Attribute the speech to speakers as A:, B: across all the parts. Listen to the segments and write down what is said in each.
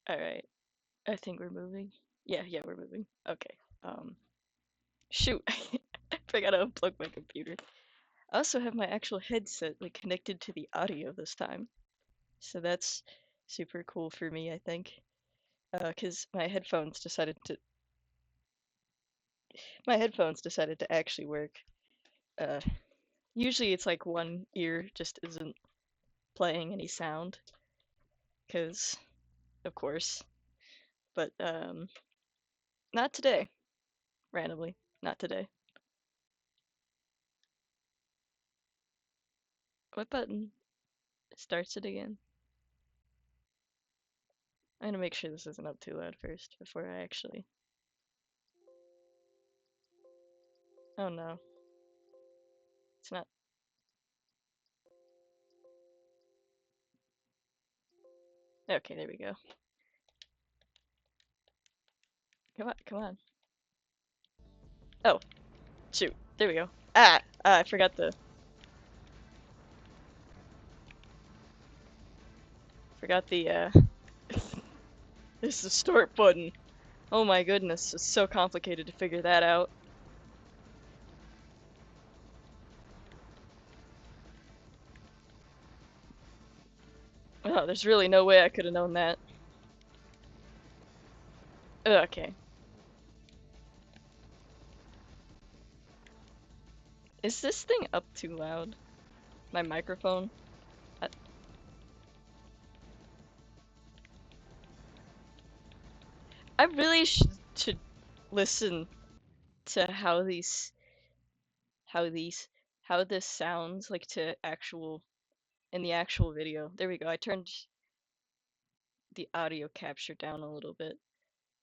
A: Alright, I think we're moving. Yeah, we're moving. Okay. Shoot, I forgot to unplug my computer. I also have my actual headset like connected to the audio this time, so that's super cool for me, I think. 'Cause my headphones decided to actually work. Uh, Usually it's like one ear just isn't playing any sound, 'cause of course, but not today, randomly, not today. What button starts it again? I'm gonna make sure this isn't up too loud first before I actually. Oh no, it's not. Okay, there we go. Come on, come on. Oh, shoot. There we go. I forgot the This is the start button. Oh my goodness, it's so complicated to figure that out. Oh, there's really no way I could have known that. Okay. Is this thing up too loud? My microphone? I, I really should listen to how these, how this sounds like to actual, in the actual video. There we go. I turned the audio capture down a little bit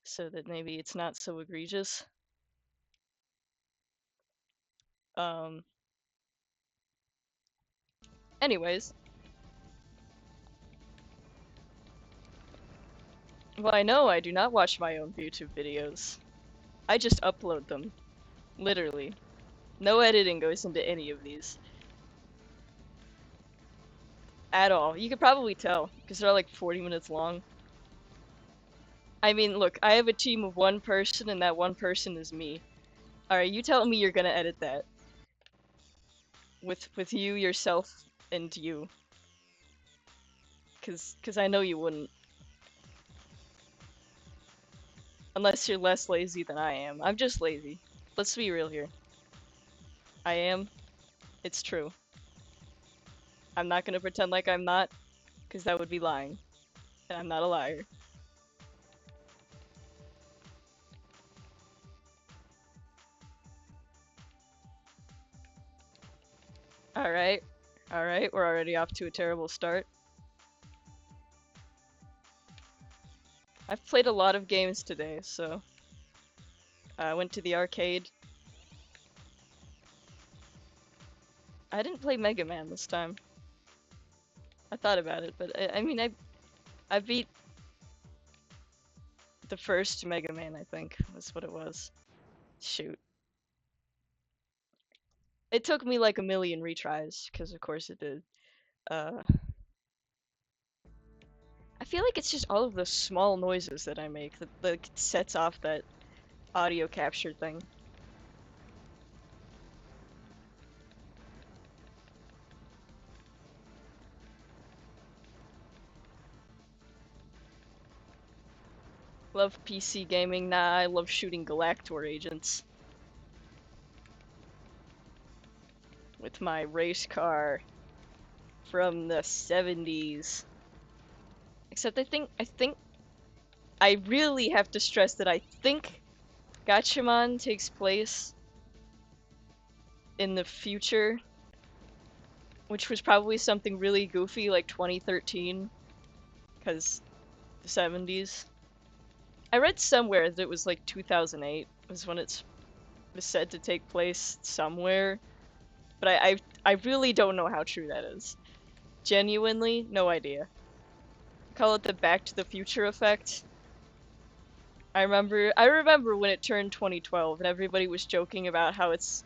A: so that maybe it's not so egregious. Um, Anyways, well, I know I do not watch my own YouTube videos. I just upload them, literally. No editing goes into any of these at all. You could probably tell because they're like 40 minutes long. I mean, look, I have a team of one person, and that one person is me. All right, you tell me you're gonna edit that with you, yourself, and you, cause I know you wouldn't, unless you're less lazy than I am. I'm just lazy. Let's be real here. I am. It's true. I'm not gonna pretend like I'm not, cause that would be lying, and I'm not a liar. All right, all right. We're already off to a terrible start. I've played a lot of games today, so I went to the arcade. I didn't play Mega Man this time. I thought about it, but I mean, I beat the first Mega Man, I think, was what it was. Shoot. It took me like a million retries, because of course it did. Uh, I feel like it's just all of the small noises that I make that sets off that audio capture thing. Love PC gaming, nah, I love shooting galactor agents with my race car from the 70s. Except I think I really have to stress that I think Gatchaman takes place in the future, which was probably something really goofy like 2013, because the 70s. I read somewhere that it was like 2008 was when it was said to take place somewhere, but I really don't know how true that is. Genuinely, no idea. Call it the Back to the Future effect. I remember when it turned 2012 and everybody was joking about how it's,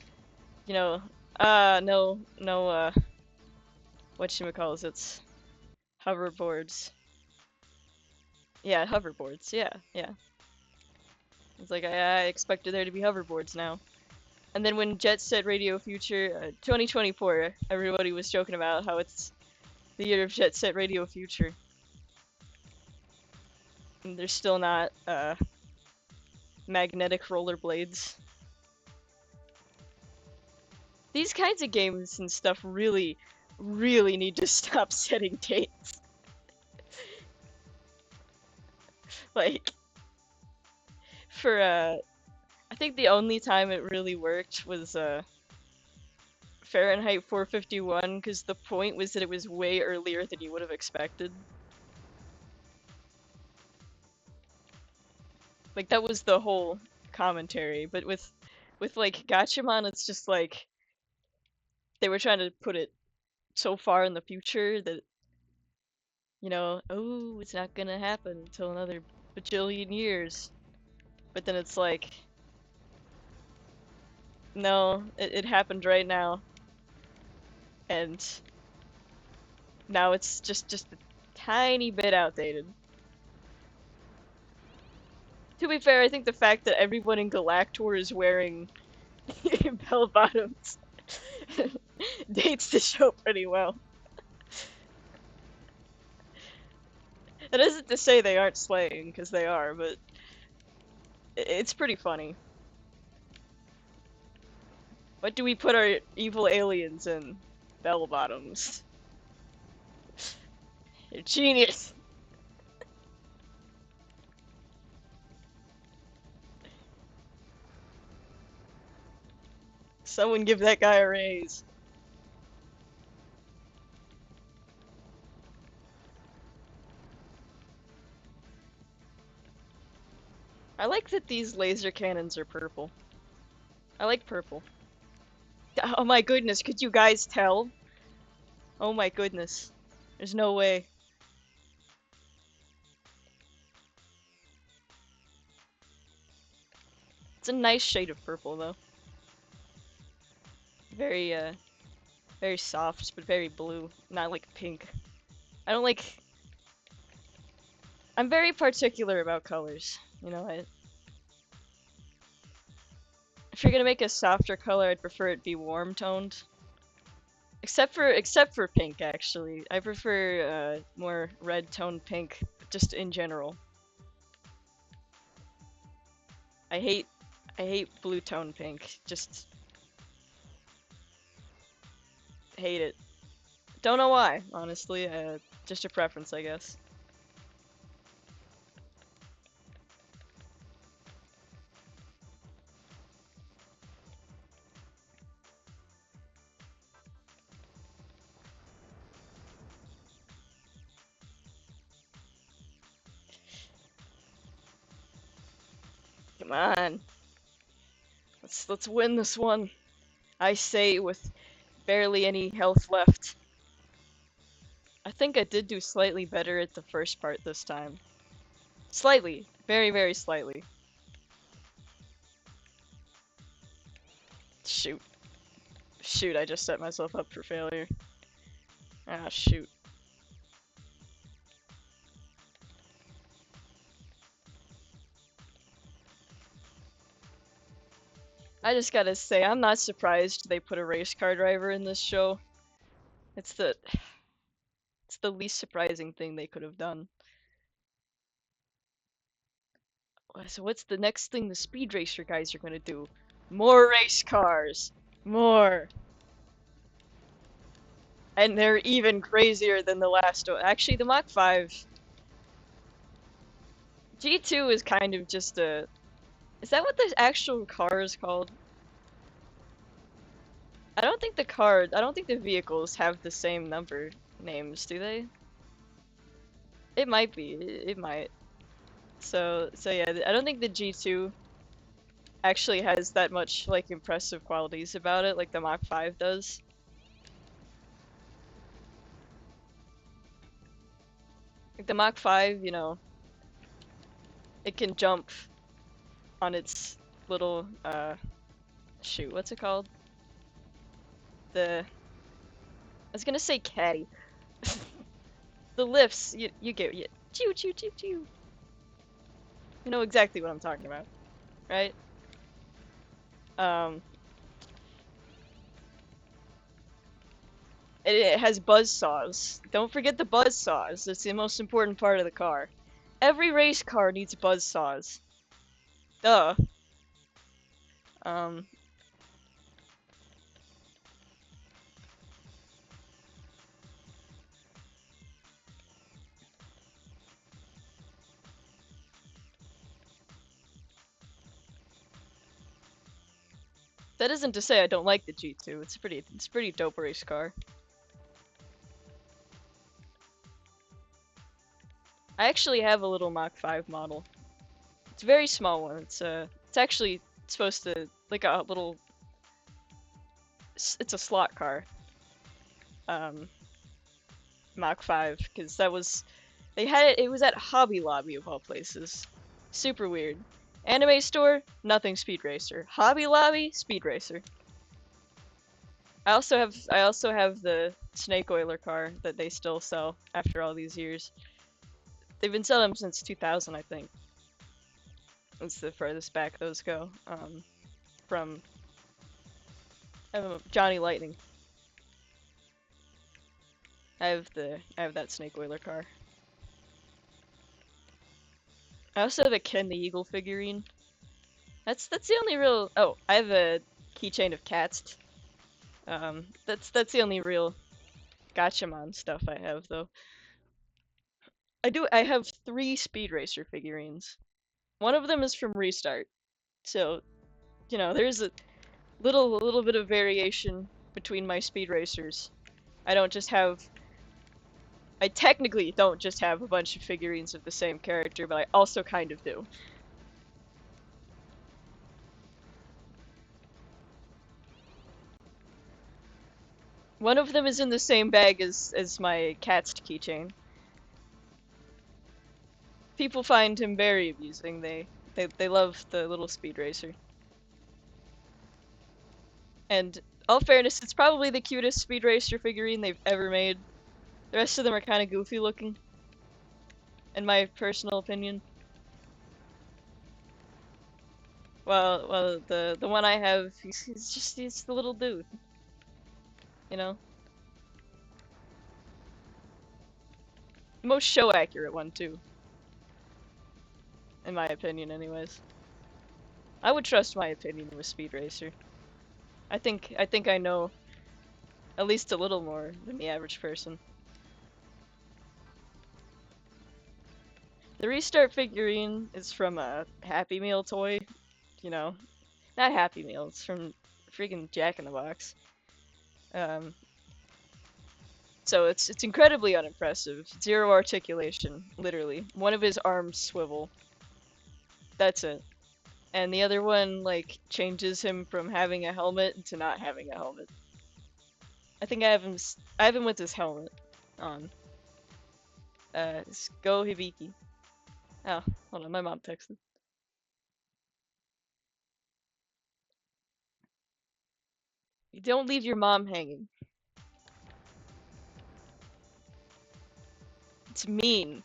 A: you know, no, whatchamacalls, it's hoverboards. Yeah, hoverboards. Yeah, yeah. It's like I expected there to be hoverboards now. And then when Jet Set Radio Future 2024, everybody was joking about how it's the year of Jet Set Radio Future. And there's still not magnetic rollerblades. These kinds of games and stuff really, really need to stop setting dates. Like, for, I think the only time it really worked was, Fahrenheit 451, because the point was that it was way earlier than you would have expected. Like, that was the whole commentary, but with like, Gatchaman, it's just like, they were trying to put it so far in the future that, oh, it's not gonna happen until another bajillion years. But then it's like, no, it happened right now, and now it's just a tiny bit outdated. To be fair, I think the fact that everyone in Galactor is wearing bell bottoms dates the show pretty well. That isn't to say they aren't slaying, because they are, but it's pretty funny. What do we put our evil aliens in? Bell bottoms. You're genius! Someone give that guy a raise. I like that these laser cannons are purple. I like purple. Oh my goodness, could you guys tell? Oh my goodness. There's no way. It's a nice shade of purple though. Very very soft, but very blue. Not like pink. I don't like... I'm very particular about colors. If you're gonna make a softer color, I'd prefer it be warm toned. Except for pink, actually. I prefer more red toned pink, just in general. I hate I hate blue tone pink. Just hate it. Don't know why, honestly. Just a preference, I guess. Come on. Let's win this one. I say with barely any health left. I think I did do slightly better at the first part this time. Slightly. Very, very slightly. Shoot. Shoot, I just set myself up for failure. Ah, shoot. I just gotta say, I'm not surprised they put a race car driver in this show. It's the... It's the least surprising thing they could have done. So what's the next thing the speed racer guys are gonna do? More race cars! More! And they're even crazier than the last one. Actually, the Mach 5... G2 is kind of just a... Is that what the actual car is called? I don't think the vehicles have the same number names, do they? It might be, it might. So yeah, I don't think the G2 actually has that much, like, impressive qualities about it, like the Mach 5 does. Like the Mach 5, it can jump on its little, shoot, what's it called? I was gonna say caddy. The lifts, you get, choo choo choo choo. You know exactly what I'm talking about, right? Um, it has buzz saws. Don't forget the buzz saws. That's the most important part of the car. Every race car needs buzz saws. Duh. Um, that isn't to say I don't like the G2. It's a pretty dope race car. I actually have a little Mach 5 model. It's a very small one. It's actually supposed to like a little. It's a slot car. Um, Mach 5 because that was they had it. It was at Hobby Lobby of all places. Super weird. Anime store, nothing Speed Racer. Hobby Lobby, Speed Racer. I also have the Snake Oiler car that they still sell after all these years. They've been selling them since 2000, I think. That's the furthest back those go. From Johnny Lightning. I have that Snake Oiler car. I also have a Ken the Eagle figurine. That's the only real. Oh, I have a keychain of cats. That's the only real Gatchaman stuff I have though. I have three Speed Racer figurines. One of them is from Restart, so you know there's a little bit of variation between my Speed Racers. I don't just have. I technically don't just have a bunch of figurines of the same character, but I also kind of do. One of them is in the same bag as my cat's keychain. People find him very amusing. They love the little Speed Racer. And all fairness, it's probably the cutest Speed Racer figurine they've ever made. The rest of them are kind of goofy looking, in my personal opinion. Well, the one I have, he's the little dude, you know, the most show accurate one too, in my opinion, anyways. I would trust my opinion with Speed Racer. I think I know at least a little more than the average person. The Restart figurine is from a Happy Meal toy, you know, not Happy Meal. It's from freaking Jack in the Box. Um, so it's incredibly unimpressive. Zero articulation, literally. One of his arms swivel. That's it. And the other one like changes him from having a helmet to not having a helmet. I think I have him with his helmet on. Go Hibiki. Oh, hold on, my mom texted. You don't leave your mom hanging. It's mean.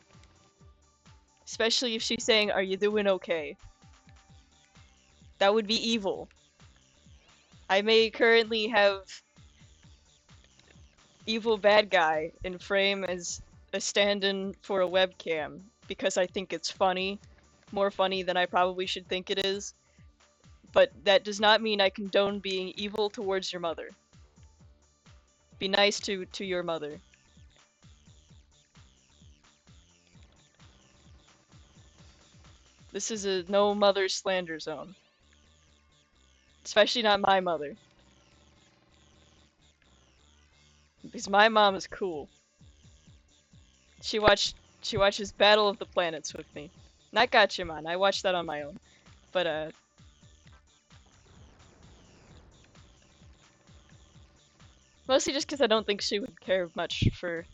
A: Especially if she's saying, "Are you doing okay?" That would be evil. I may currently have evil bad guy in frame as a stand-in for a webcam because I think it's funny, more funny than I probably should think it is. But that does not mean I condone being evil towards your mother. Be nice to your mother. This is a no mother slander zone. Especially not my mother. Because my mom is cool. She watched she watches Battle of the Planets with me. Not Gatchaman, I watched that on my own. But mostly just because I don't think she would care much for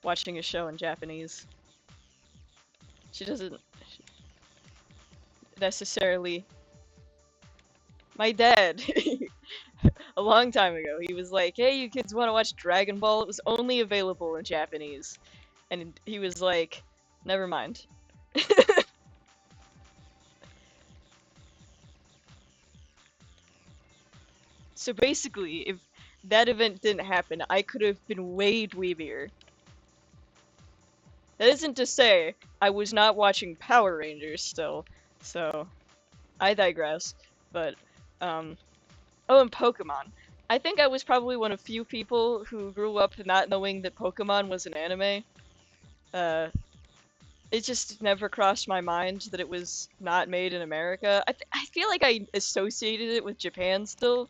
A: watching a show in Japanese. She doesn't necessarily. My dad, a long time ago, he was like, "Hey, you kids want to watch Dragon Ball? It was only available in Japanese," and he was like, "Never mind." So basically, if that event didn't happen, I could have been way dweebier. That isn't to say I was not watching Power Rangers still, so I digress. But, oh, and Pokemon. I think I was probably one of few people who grew up not knowing that Pokemon was an anime. Uh, it just never crossed my mind that it was not made in America. I feel like I associated it with Japan still.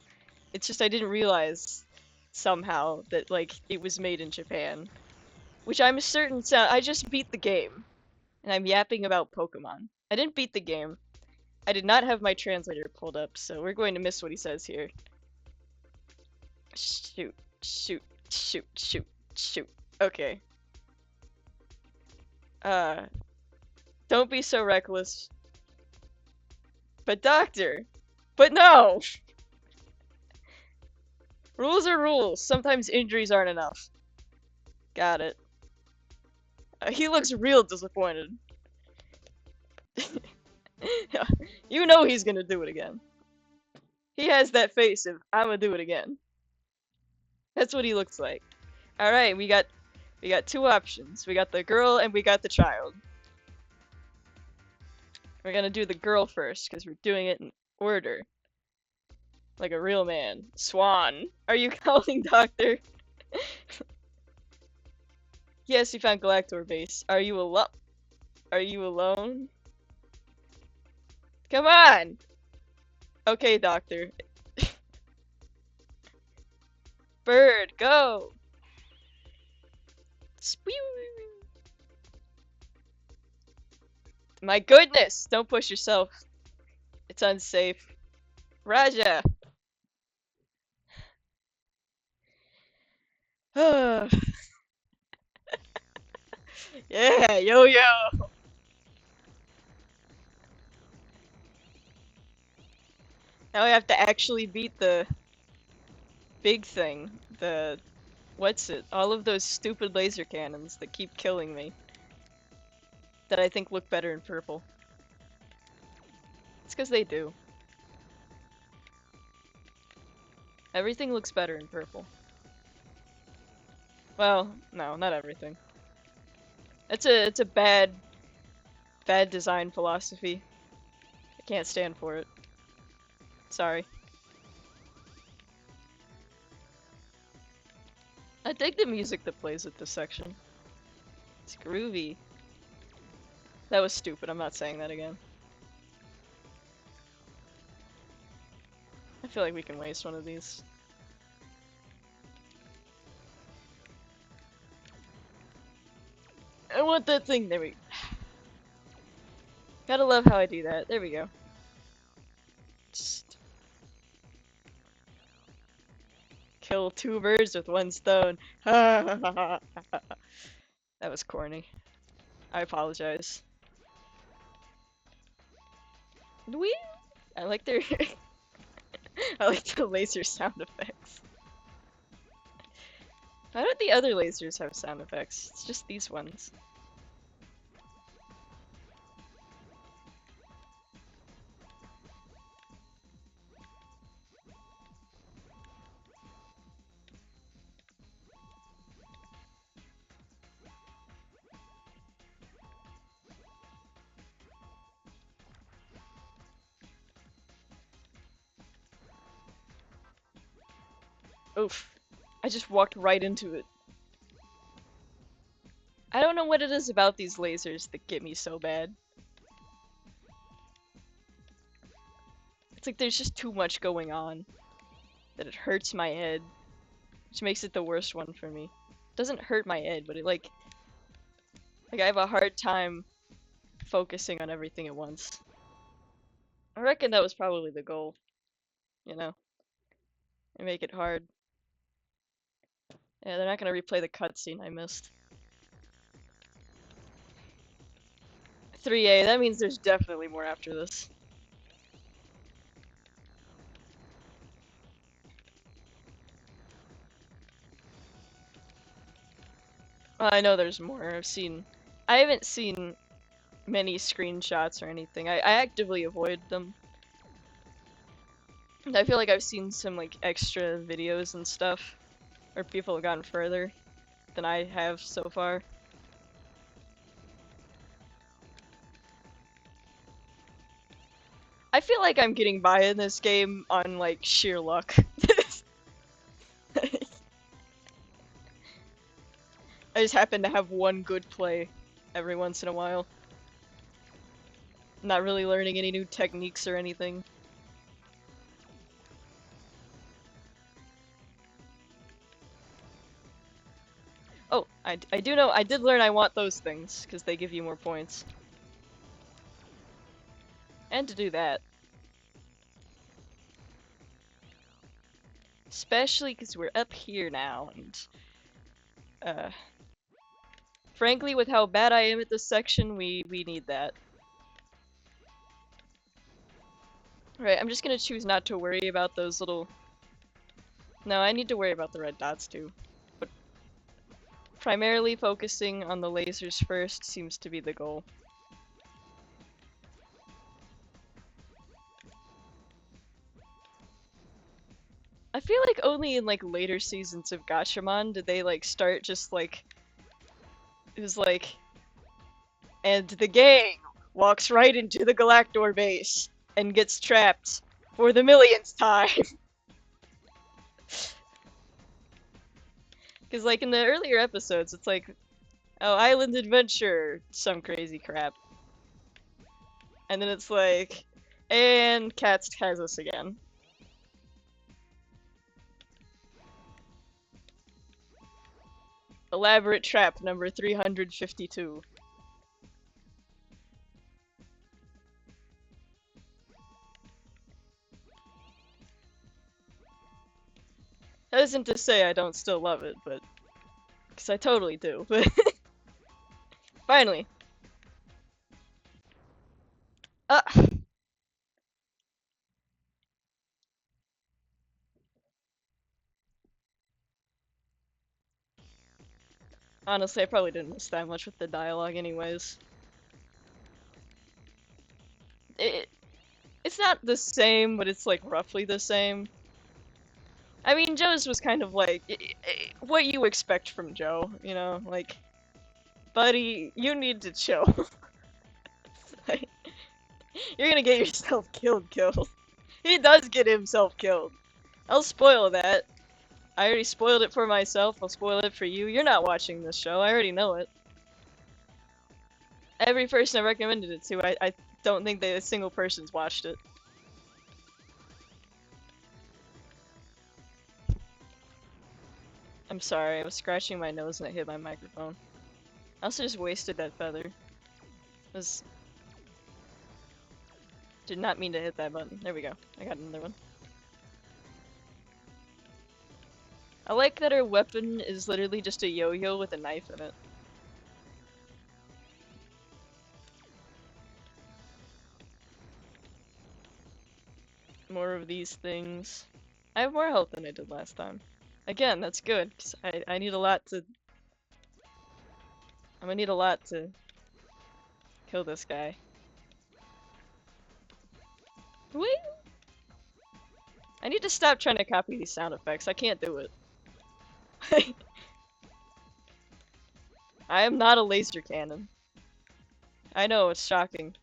A: It's just I didn't realize somehow that like it was made in Japan, which I'm certain. I just beat the game, and I'm yapping about Pokemon. I didn't beat the game. I did not have my translator pulled up, so we're going to miss what he says here. Shoot, shoot, shoot, shoot, shoot. Okay. Uh, don't be so reckless. But doctor! But no! Rules are rules. Sometimes injuries aren't enough. Got it. He looks real disappointed. You know he's gonna do it again. He has that face of, I'm gonna do it again. That's what he looks like. Alright, we got two options. We got the girl and we got the child. We're gonna do the girl first, because we're doing it in order. Like a real man. Swan, are you calling, doctor? Yes, we found Galactor base. Are you alone? Come on! Okay, doctor. Bird, go! Spew! My goodness! Don't push yourself. It's unsafe. Raja! Yeah, yo-yo! Now I have to actually beat the big thing. The... what's it? All of those stupid laser cannons that keep killing me. That I think look better in purple. It's because they do. Everything looks better in purple. Well, no, not everything. It's a bad design philosophy. I can't stand for it. Sorry. I dig the music that plays at this section. It's groovy. That was stupid, I'm not saying that again. I feel like we can waste one of these. I want that thing, there we go. Gotta love how I do that, there we go. Just kill two birds with one stone. That was corny. I apologize. Whee! I like their I like the laser sound effects. Why don't the other lasers have sound effects? It's just these ones. Oof. I just walked right into it. I don't know what it is about these lasers that get me so bad. It's like there's just too much going on that it hurts my head, which makes it the worst one for me. It doesn't hurt my head, but it like I have a hard time focusing on everything at once. I reckon that was probably the goal, you know, and make it hard. Yeah, they're not gonna replay the cutscene I missed. 3A, that means there's definitely more after this. I know there's more. I haven't seen many screenshots or anything. I actively avoid them. I feel like I've seen some like extra videos and stuff where people have gotten further than I have so far. I feel like I'm getting by in this game on like sheer luck. I just happen to have one good play every once in a while. Not really learning any new techniques or anything. Oh, I do know, I did learn I want those things, because they give you more points. And to do that. Especially because we're up here now, and, frankly, with how bad I am at this section, we need that. Right, I'm just gonna choose not to worry about those little... No, I need to worry about the red dots too. But primarily focusing on the lasers first seems to be the goal. I feel like only in like later seasons of Gatchaman did they like start just like... It was like... And the gang walks right into the galactor base and gets trapped for the millionth time. Because, like, in the earlier episodes, it's like, oh, island adventure, some crazy crap. And then it's like, and Cats has us again. Elaborate trap number 352. That isn't to say I don't still love it, but... Because I totally do, but... Finally. Ah! Honestly, I probably didn't miss that much with the dialogue anyways. It, it's not the same, but it's like roughly the same. I mean, Joe's was kind of like what you expect from Joe, you know? Like, buddy, you need to chill. You're gonna get yourself killed. He does get himself killed. I'll spoil that. I already spoiled it for myself, I'll spoil it for you. You're not watching this show, I already know it. Every person I recommended it to, I don't think that a single person's watched it. I'm sorry, I was scratching my nose and it hit my microphone. I also just wasted that feather. Was Did not mean to hit that button. There we go. I got another one. I like that her weapon is literally just a yo-yo with a knife in it. More of these things. I have more health than I did last time. Again, that's good, because I need a lot to... I'm gonna need a lot to kill this guy. Wait! I need to stop trying to copy these sound effects. I can't do it. I am not a laser cannon. I know, it's shocking.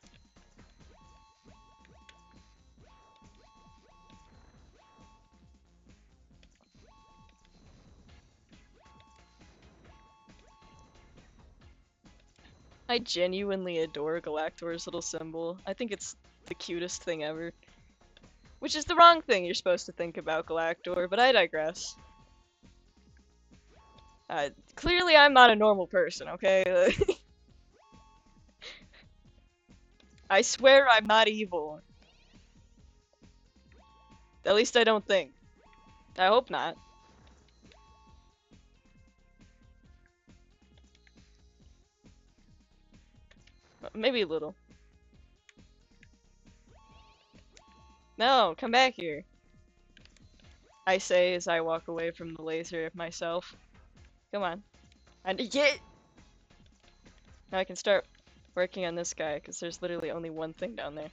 A: I genuinely adore Galactor's little symbol. I think it's the cutest thing ever. Which is the wrong thing you're supposed to think about Galactor, but I digress. Clearly I'm not a normal person, okay? I swear I'm not evil. At least I don't think. I hope not. Maybe a little. No, come back here. I say as I walk away from the laser myself. Come on. And yeah! Now I can start working on this guy, because there's literally only one thing down there.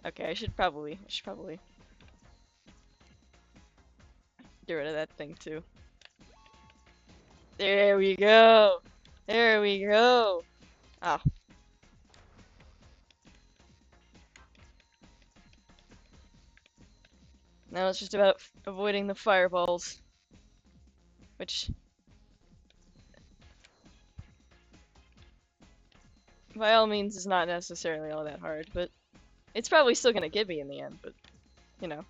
A: Okay, I should probably. Get rid of that thing too. There we go. There we go. Ah. Now it's just about avoiding the fireballs. Which, by all means, is not necessarily all that hard, but it's probably still gonna get me in the end, but, you know.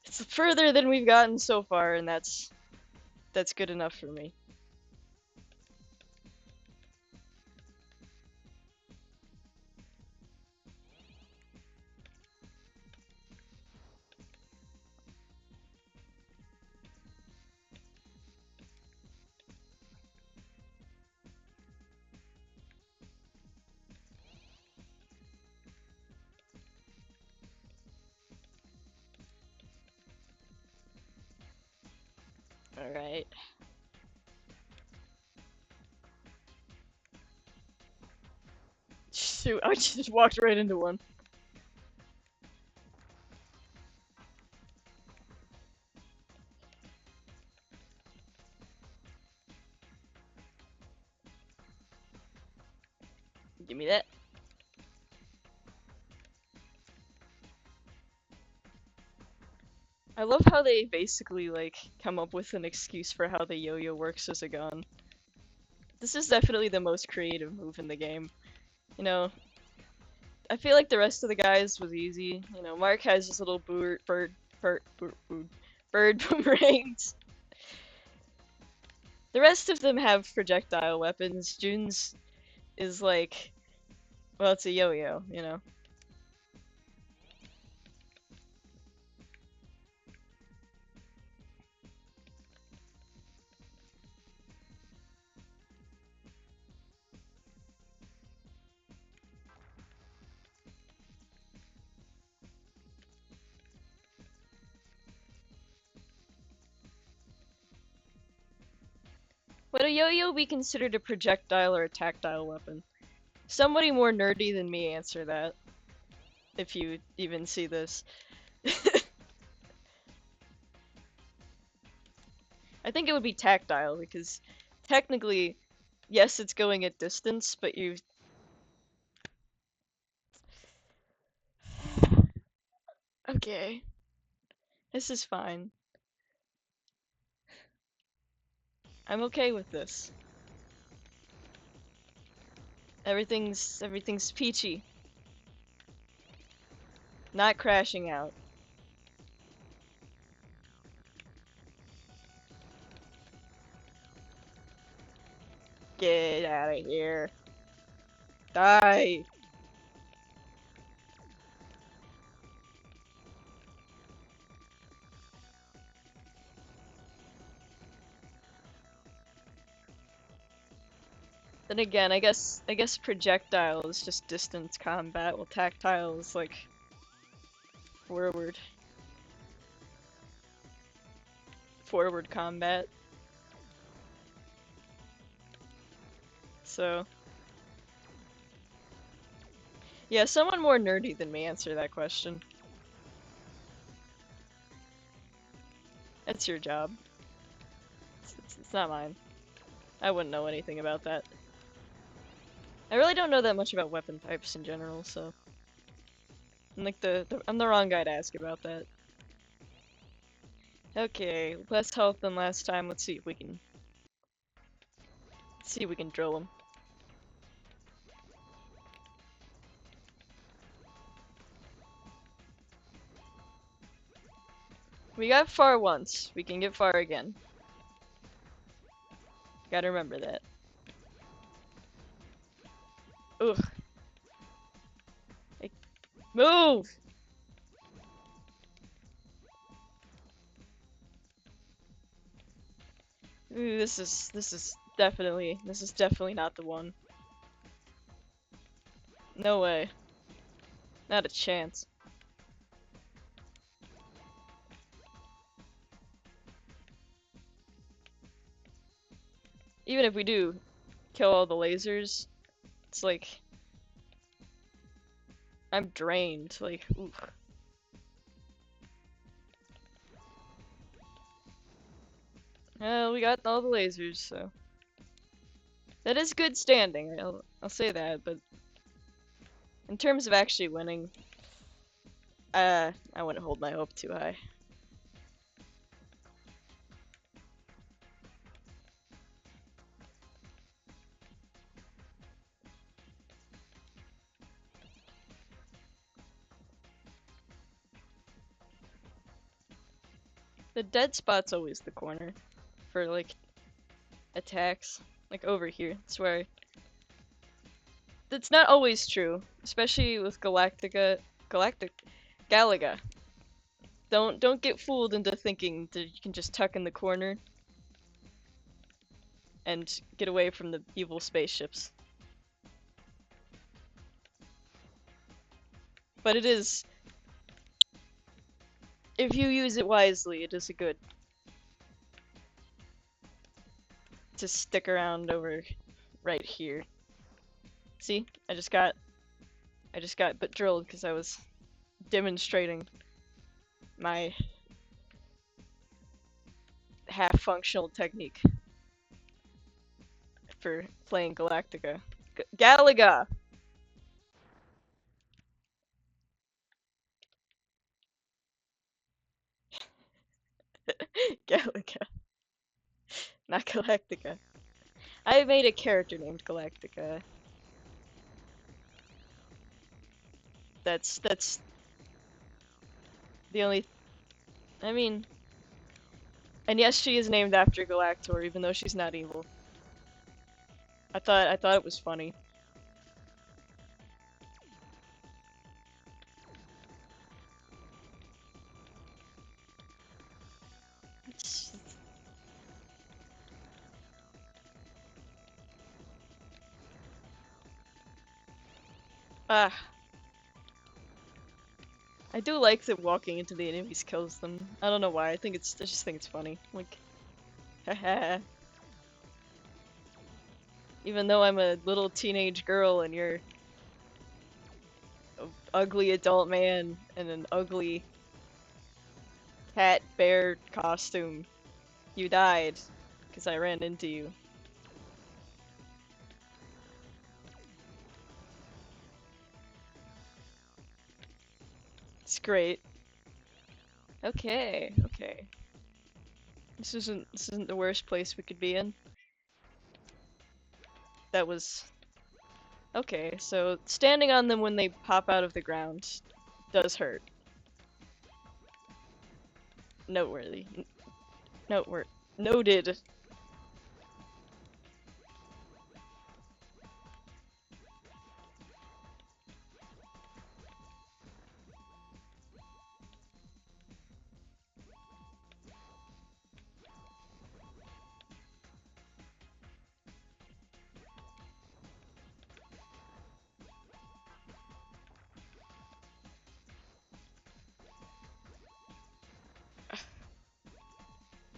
A: It's further than we've gotten so far, and that's good enough for me. Alright. Shoot, I just walked right into one. Give me that. I love how they basically, like, come up with an excuse for how the yo-yo works as a gun. This is definitely the most creative move in the game. You know, I feel like the rest of the guys was easy. You know, Mark has his little bird boomerangs. The rest of them have projectile weapons. June's is like, well, it's a yo-yo, you know. Would a yo-yo be considered a projectile or a tactile weapon? Somebody more nerdy than me answer that, if you even see this. I think it would be tactile, because technically, yes, it's going at distance, but you... Okay. This is fine. I'm okay with this. Everything's peachy. Not crashing out. Get out of here. Die. Then again, I guess projectile is just distance combat, while tactile is like forward forward combat. So yeah, someone more nerdy than me answer that question. That's your job. It's not mine. I wouldn't know anything about that. I really don't know that much about weapon types in general, so I'm like I'm the wrong guy to ask about that. Okay, less health than last time. Let's see if we can drill him. We got far once. We can get far again. Gotta remember that. Ugh. Hey, move! Ooh, this is definitely not the one. No way. Not a chance. Even if we do kill all the lasers, it's like I'm drained. Like, oof. We got all the lasers, so that is good standing. I'll say that. But in terms of actually winning, I wouldn't hold my hope too high. The dead spot's always the corner for like attacks, like over here. That's where that's not always true, especially with Galaga. Don't get fooled into thinking that you can just tuck in the corner and get away from the evil spaceships. But it is, if you use it wisely, it is a good to stick around over right here. See, I just got but drilled because I was demonstrating my half-functional technique for playing Galactica. Galaga! Galaga, not Galactica. I made a character named Galactica. That's the only. I mean, and yes, she is named after Galactor, even though she's not evil. I thought it was funny. Ah, I do like that walking into the enemies kills them. I don't know why. I just think it's funny. Like, haha. Even though I'm a little teenage girl and you're an ugly adult man in an ugly cat bear costume, you died because I ran into you. It's great. Okay, okay. This isn't the worst place we could be in. That was okay. So standing on them when they pop out of the ground does hurt. Noteworthy. Noteworthy. Noted.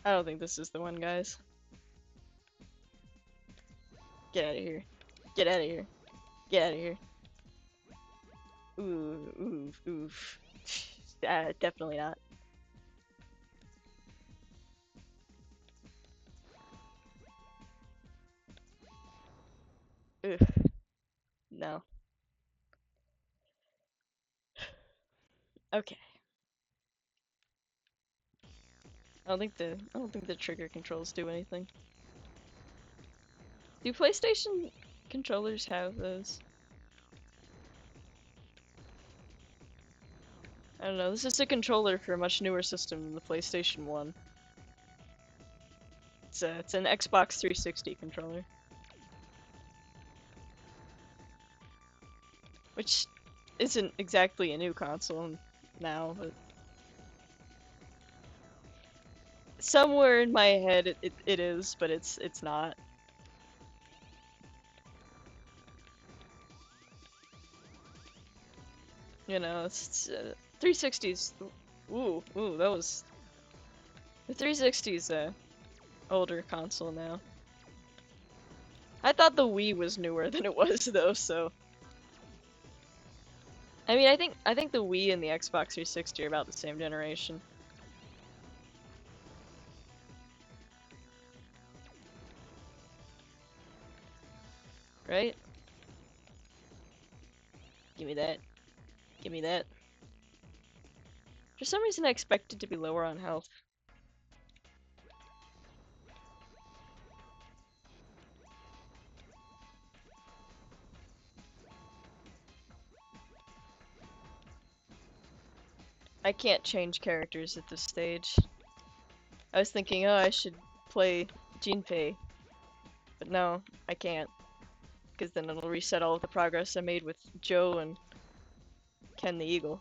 A: I don't think this is the one, guys. Get out of here. Get out of here. Get out of here. Ooh, oof, oof. Definitely not. Ugh, no. Okay. I don't think the trigger controls do anything. Do PlayStation controllers have those? I don't know. This is a controller for a much newer system than the PlayStation 1. It's an Xbox 360 controller. Which isn't exactly a new console now, but somewhere in my head it is, but it's not. You know, it's 360's. Ooh, that was the 360's older console now. I thought the Wii was newer than it was though, so I mean, I think the Wii and the Xbox 360 are about the same generation. right? Give me that. Give me that. For some reason I expected to be lower on health. I can't change characters at this stage. I was thinking, oh, I should play Jinpei, but no, I can't. Because then it'll reset all of the progress I made with Joe and Ken the Eagle.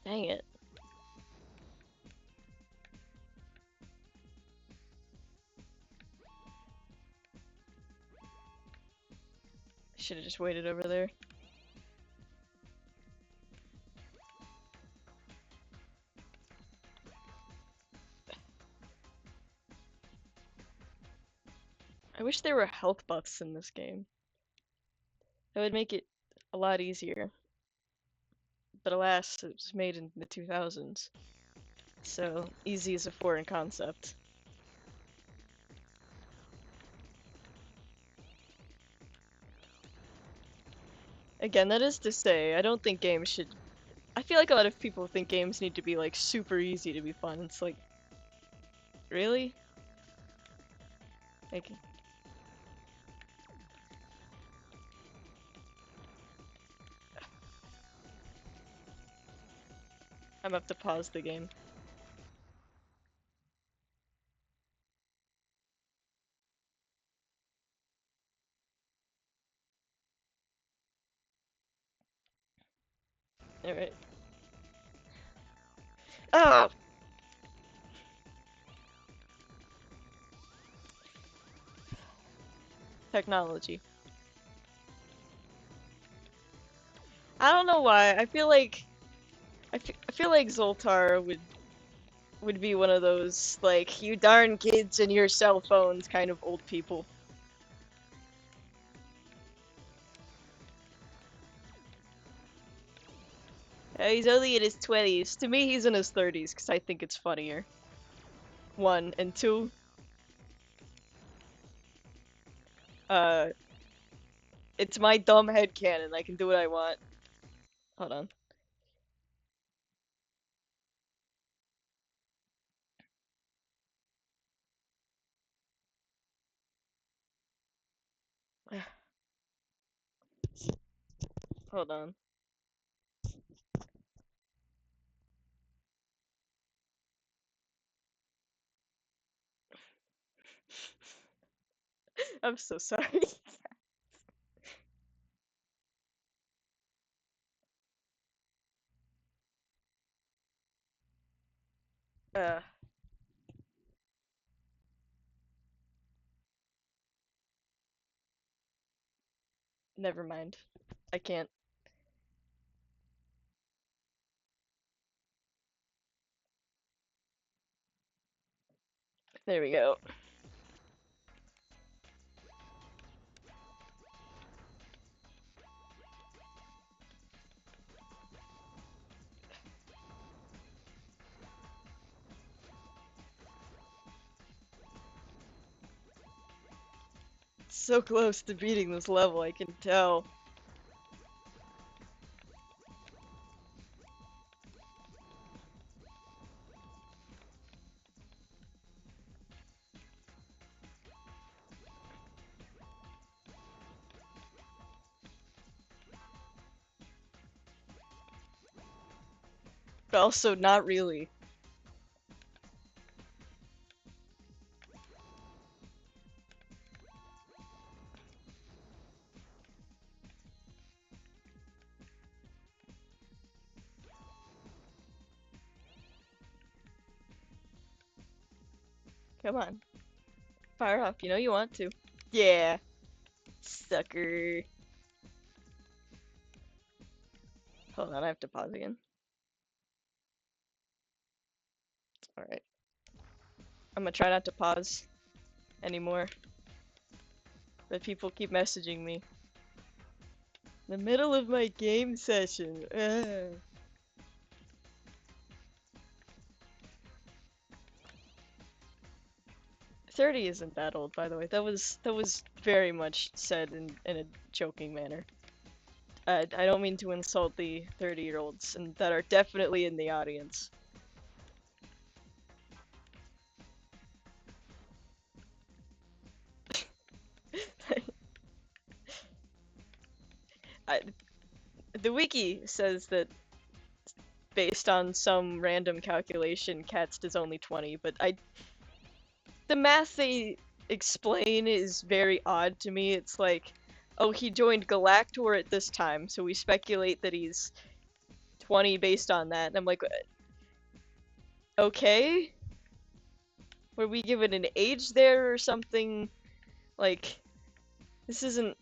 A: Dang it. I should have just waited over there. I wish there were health buffs in this game. That would make it a lot easier. But alas, it was made in the 2000s. So, easy is a foreign concept. Again, that is to say, I don't think games should... I feel like a lot of people think games need to be, like, super easy to be fun. It's like... Really? Like... I'm up to pause the game. Alright. Oh! Technology. I don't know why, I feel like... I feel like Zoltar would be one of those, like, you darn kids and your cell phones kind of old people. He's only in his 20s. To me, he's in his 30s, because I think it's funnier. One, and two, uh, it's my dumb headcanon. I can do what I want. Hold on. Hold on. I'm so sorry. uh, Never mind. I can't. There we go. So close to beating this level, I can tell. But also not really. Come on. Fire up, you know you want to. Yeah. Sucker. Hold on, I have to pause again. Alright. I'm gonna try not to pause anymore. But people keep messaging me. The middle of my game session. Ugh. 30 isn't that old, by the way. That was very much said in a joking manner. I don't mean to insult the 30-year-olds and that are definitely in the audience. I, the wiki says that based on some random calculation, Katz is only 20, but the math they explain is very odd to me. It's like, oh, he joined Galactor at this time, so we speculate that he's 20 based on that. And I'm like, okay? Were we given an age there or something? Like, this isn't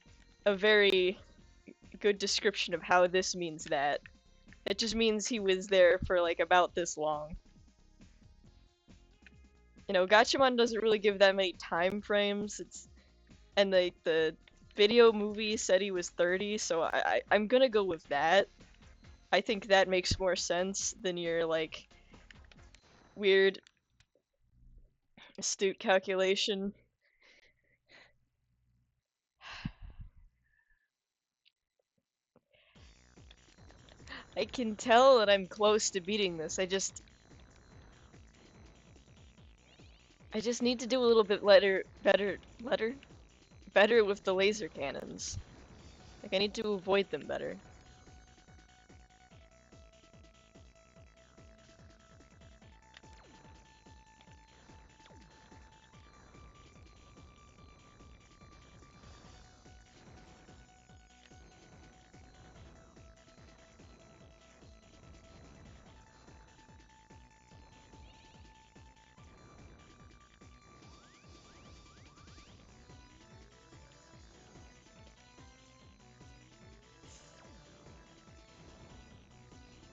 A: a very good description of how this means that. It just means he was there for like about this long. You know, Gatchaman doesn't really give that many time frames. And like the video movie said he was 30, so I'm gonna go with that. I think that makes more sense than your like weird astute calculation. I can tell that I'm close to beating this. I just need to do a little bit better with the laser cannons. Like I need to avoid them better.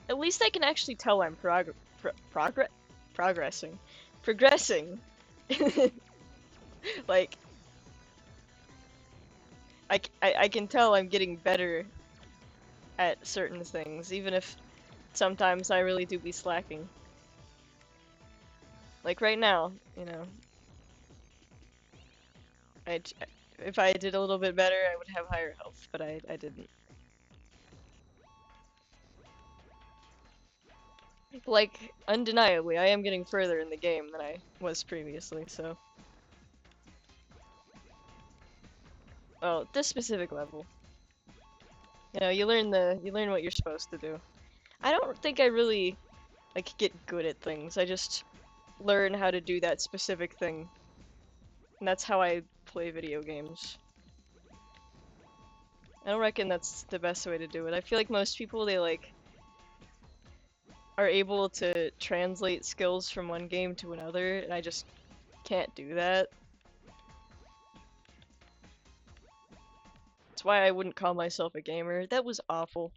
A: At least I can actually tell I'm progressing. Progressing. Like I can tell I'm getting better at certain things, even if sometimes I really do be slacking. Like right now, you know, I if I did a little bit better, I would have higher health, but I didn't. Like undeniably, I am getting further in the game than I was previously. So, well, this specific level, you know, you learn what you're supposed to do. I don't think I really like get good at things. I just learn how to do that specific thing, and that's how I play video games. I don't reckon that's the best way to do it. I feel like most people they like are able to translate skills from one game to another, and I just can't do that. That's why I wouldn't call myself a gamer. That was awful.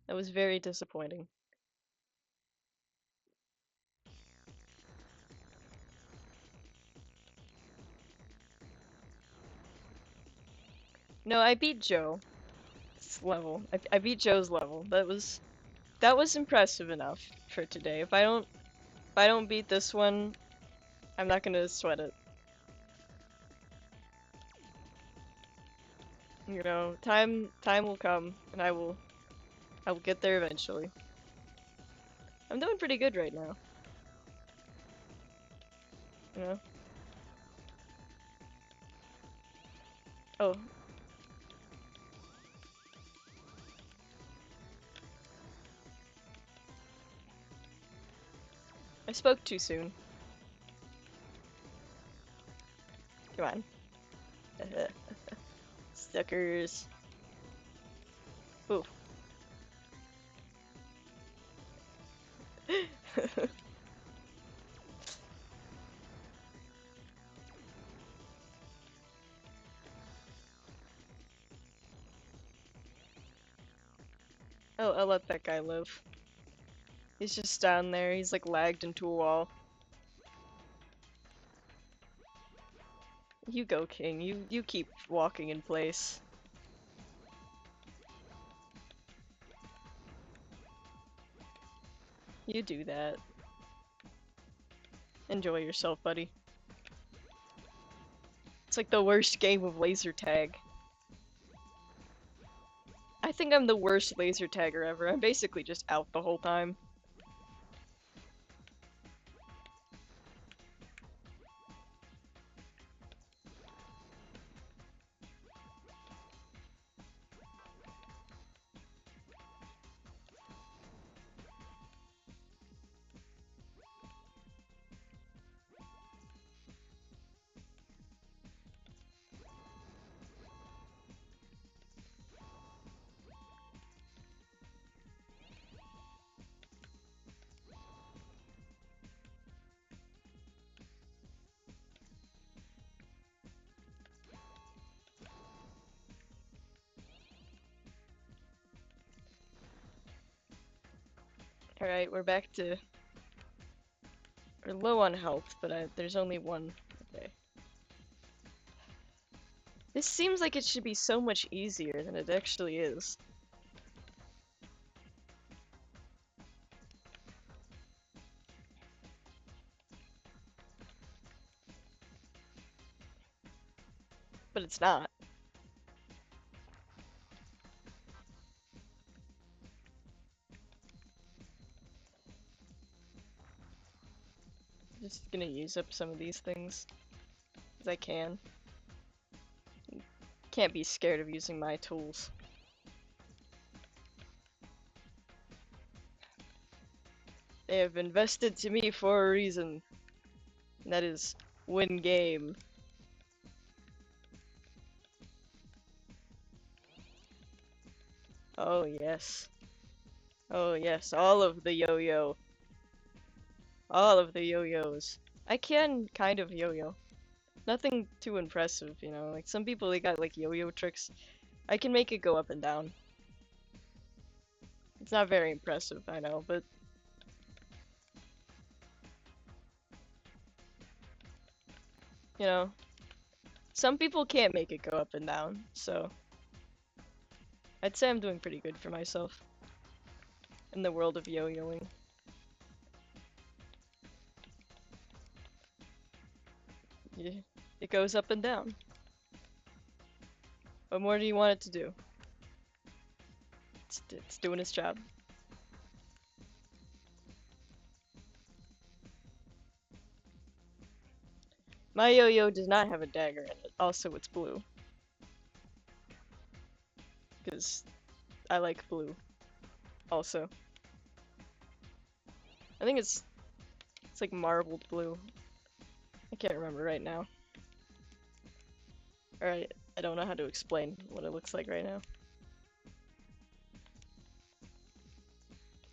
A: That was very disappointing. No, I beat Joe's level. I beat Joe's level. That was impressive enough for today. If I don't beat this one, I'm not gonna sweat it. You know, time will come, and I will get there eventually. I'm doing pretty good right now. You know. Oh, I spoke too soon. Come on. Suckers. Ooh. I'll let that guy live. He's just down there. He's like lagged into a wall. You go, King. You keep walking in place. You do that. Enjoy yourself, buddy. It's like the worst game of laser tag. I think I'm the worst laser tagger ever. I'm basically just out the whole time. Alright, we're back to... We're low on health, but there's only one. Okay. This seems like it should be so much easier than it actually is. But it's not. I'm just gonna use up some of these things. As I can. Can't be scared of using my tools. They have invested to me for a reason. And that is win game. Oh yes. Oh yes, all of the yo-yo. All of the yo-yos. I can kind of yo-yo. Nothing too impressive, you know, like some people they got like yo-yo tricks. I can make it go up and down. It's not very impressive, I know, but you know, some people can't make it go up and down, so I'd say I'm doing pretty good for myself in the world of yo-yoing. Yeah, it goes up and down. What more do you want it to do? It's doing its job. My yo-yo does not have a dagger in it. Also, it's blue. Because I like blue. Also. I think it's like marbled blue. I can't remember right now. Alright, I don't know how to explain what it looks like right now.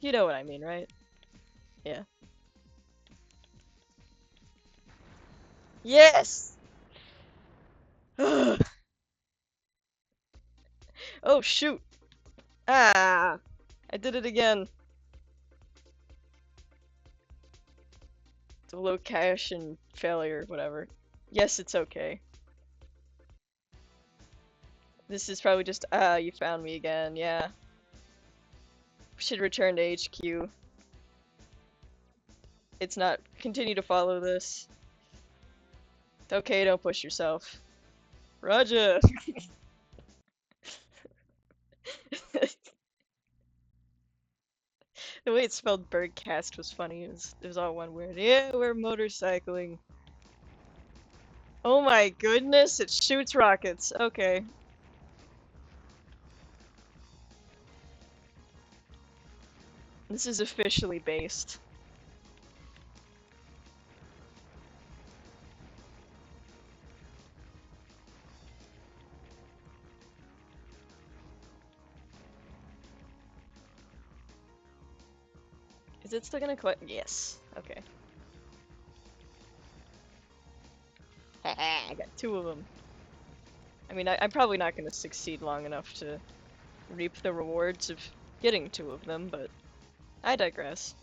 A: You know what I mean, right? Yeah. Yes! Oh shoot! Ah! I did it again. It's a low cash and failure, whatever. Yes, it's okay. This is probably just, you found me again, yeah. Should return to HQ. It's not, continue to follow this. It's okay, don't push yourself. Roger! The way it spelled birdcast was funny. It was all one word. Yeah, we're motorcycling. Oh my goodness, it shoots rockets. Okay. This is officially based. Is it still gonna collect? Yes. Okay. I got two of them. I mean, I'm probably not gonna succeed long enough to reap the rewards of getting two of them, but I digress.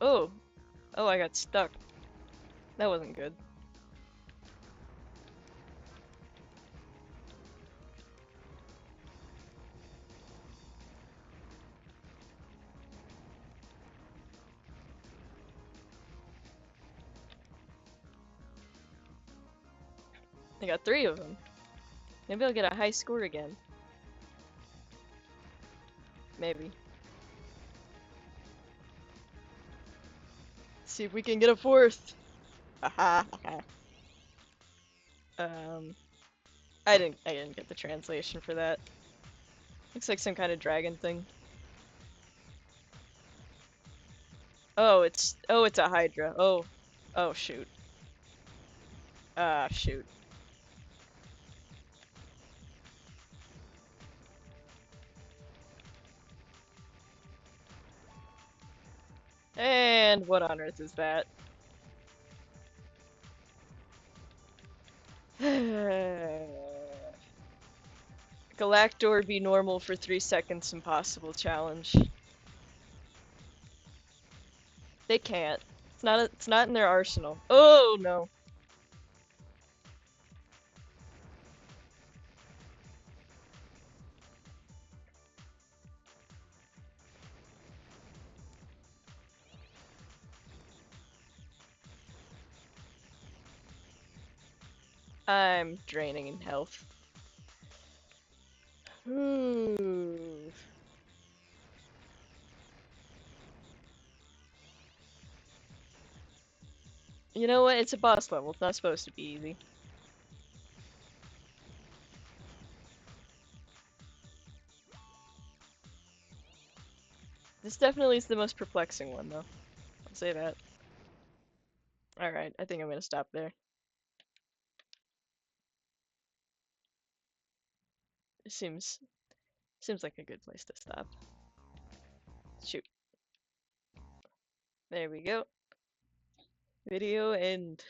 A: Oh, oh, I got stuck. That wasn't good. I got three of them. Maybe I'll get a high score again. Maybe. See if we can get a fourth. Haha. um, I didn't get the translation for that. Looks like some kind of dragon thing. Oh, it's a hydra. Oh shoot. Ah, shoot. And what on earth is that? Galactor be normal for 3 seconds impossible challenge. They can't. It's not in their arsenal. Oh no. I'm draining in health. Ooh. You know what? It's a boss level. It's not supposed to be easy. This definitely is the most perplexing one, though. I'll say that. Alright, I think I'm gonna stop there. It seems like a good place to stop. Shoot. There we go. Video end.